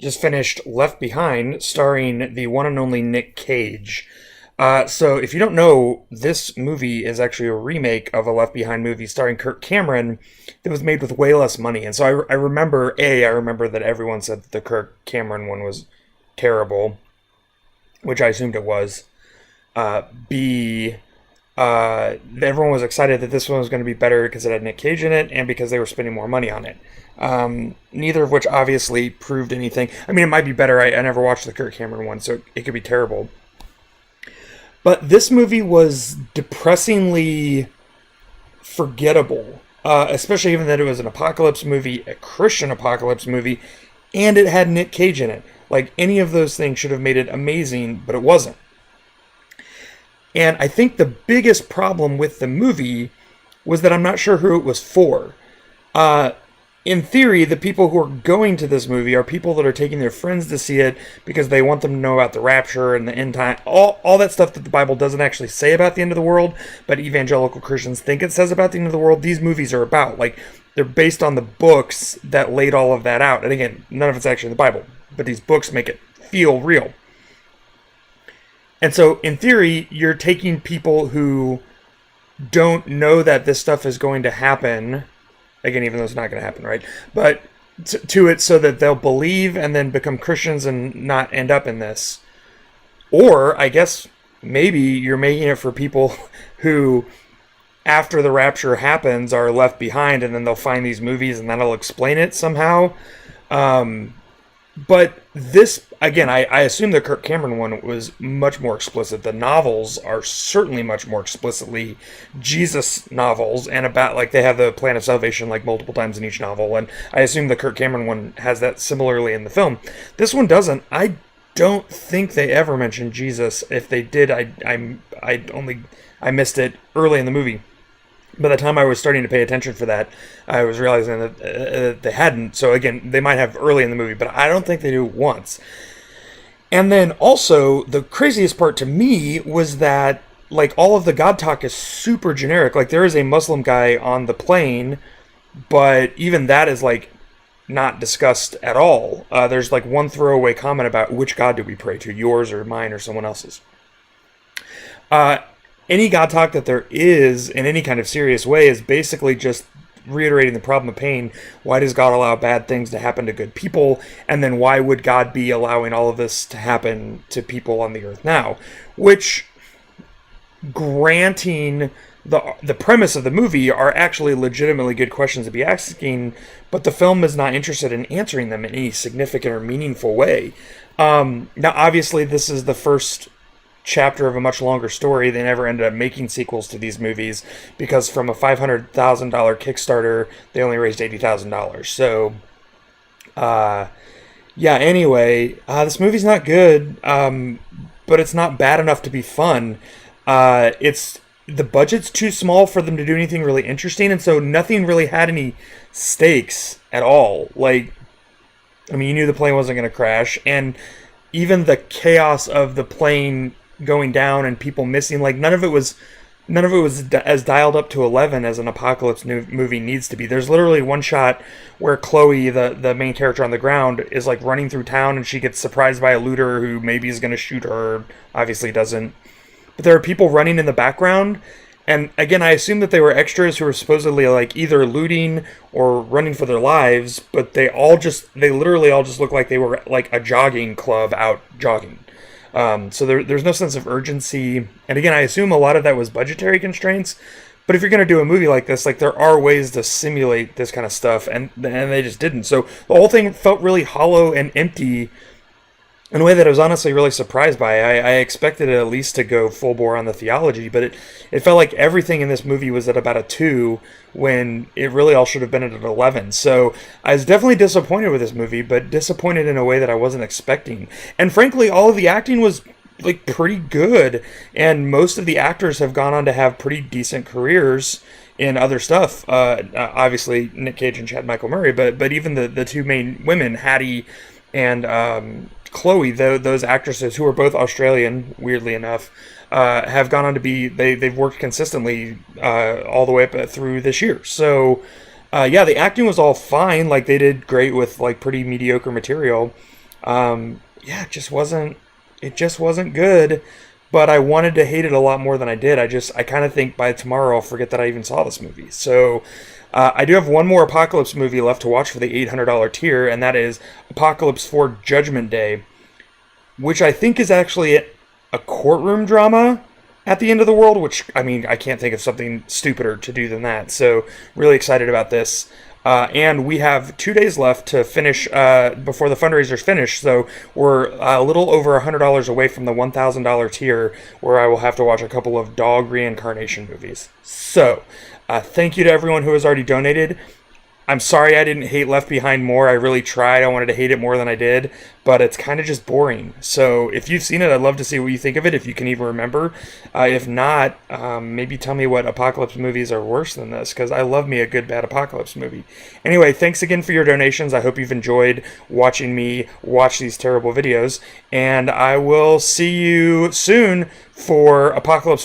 just finished Left Behind, starring the one and only Nick Cage. So, if you don't know, this movie is actually a remake of a Left Behind movie starring Kirk Cameron that was made with way less money. And so I remember that everyone said that the Kirk Cameron one was terrible, which I assumed it was. B, everyone was excited that this one was going to be better because it had Nick Cage in it and because they were spending more money on it. Neither of which obviously proved anything. I mean, it might be better. I never watched the Kirk Cameron one, so it could be terrible. But this movie was depressingly forgettable, especially given that it was an apocalypse movie, a Christian apocalypse movie, and it had Nick Cage in it. Like, any of those things should have made it amazing, but it wasn't. And I think the biggest problem with the movie was that I'm not sure who it was for. In theory, the people who are going to this movie are people that are taking their friends to see it because they want them to know about the rapture and the end time, all that stuff that the Bible doesn't actually say about the end of the world, but evangelical Christians think it says about the end of the world. These movies are about, like, they're based on the books that laid all of that out. And again, none of it's actually in the Bible, but these books make it feel real. And so, in theory, you're taking people who don't know that this stuff is going to happen. Again, even though it's not going to happen, right? But to it so that they'll believe and then become Christians and not end up in this. Or, I guess, maybe you're making it for people who, after the rapture happens, are left behind and then they'll find these movies and that'll explain it somehow. But this, again, I assume the Kirk Cameron one was much more explicit. The novels are certainly much more explicitly Jesus novels, and about, like, they have the plan of salvation, like, multiple times in each novel, and I assume the Kirk Cameron one has that similarly in the film. This one doesn't. I don't think they ever mentioned Jesus. If they did, I missed it early in the movie. By the time I was starting to pay attention for that, I was realizing that they hadn't. So again, they might have early in the movie, but I don't think they do once. And then also, the craziest part to me was that, like, all of the God talk is super generic. Like, there is a Muslim guy on the plane, but even that is, like, not discussed at all. There's, like, one throwaway comment about which God do we pray to, yours or mine or someone else's. Any God talk that there is in any kind of serious way is basically just reiterating the problem of pain. Why does God allow bad things to happen to good people? And then why would God be allowing all of this to happen to people on the earth now? Which, granting the premise of the movie, are actually legitimately good questions to be asking, but the film is not interested in answering them in any significant or meaningful way. Now, obviously, this is the first chapter of a much longer story. They never ended up making sequels to these movies because from a $500,000 Kickstarter, they only raised $80,000. So, yeah, anyway, this movie's not good, but it's not bad enough to be fun. The budget's too small for them to do anything really interesting, and so nothing really had any stakes at all. Like, I mean, you knew the plane wasn't going to crash, and even the chaos of the plane going down and people missing, like, none of it was as dialed up to 11 as an apocalypse movie needs to be. There's literally one shot where Chloe, the main character on the ground, is, like, running through town and she gets surprised by a looter who maybe is going to shoot her, obviously doesn't. But there are people running in the background, and again, I assume that they were extras who were supposedly, like, either looting or running for their lives, but they literally all just look like they were, like, a jogging club out jogging. So there's no sense of urgency. And again, I assume a lot of that was budgetary constraints. But if you're going to do a movie like this, like, there are ways to simulate this kind of stuff, and they just didn't. So the whole thing felt really hollow and empty in a way that I was honestly really surprised by. I expected it at least to go full bore on the theology, but it felt like everything in this movie was at about a 2 when it really all should have been at an 11. So I was definitely disappointed with this movie, but disappointed in a way that I wasn't expecting. And frankly, all of the acting was, like, pretty good, and most of the actors have gone on to have pretty decent careers in other stuff. Obviously, Nick Cage and Chad Michael Murray, but even the two main women, Hattie and Chloe, those actresses who are both Australian, weirdly enough, have gone on to be, they've worked consistently all the way up through this year. So, yeah, the acting was all fine. Like, they did great with, like, pretty mediocre material. Yeah, it just wasn't good. But I wanted to hate it a lot more than I did. I kind of think by tomorrow I'll forget that I even saw this movie. So I do have one more Apocalypse movie left to watch for the $800 tier, and that is Apocalypse 4 Judgment Day, which I think is actually a courtroom drama at the end of the world, which, I mean, I can't think of something stupider to do than that. So, really excited about this. And we have 2 days left to finish before the fundraiser's finished. So, we're a little over $100 away from the $1,000 tier, where I will have to watch a couple of dog reincarnation movies. So, thank you to everyone who has already donated. I'm sorry I didn't hate Left Behind more. I really tried. I wanted to hate it more than I did, but it's kind of just boring. So if you've seen it, I'd love to see what you think of it, if you can even remember. If not, maybe tell me what apocalypse movies are worse than this, because I love me a good, bad apocalypse movie. Anyway, thanks again for your donations. I hope you've enjoyed watching me watch these terrible videos, and I will see you soon for Apocalypse 4.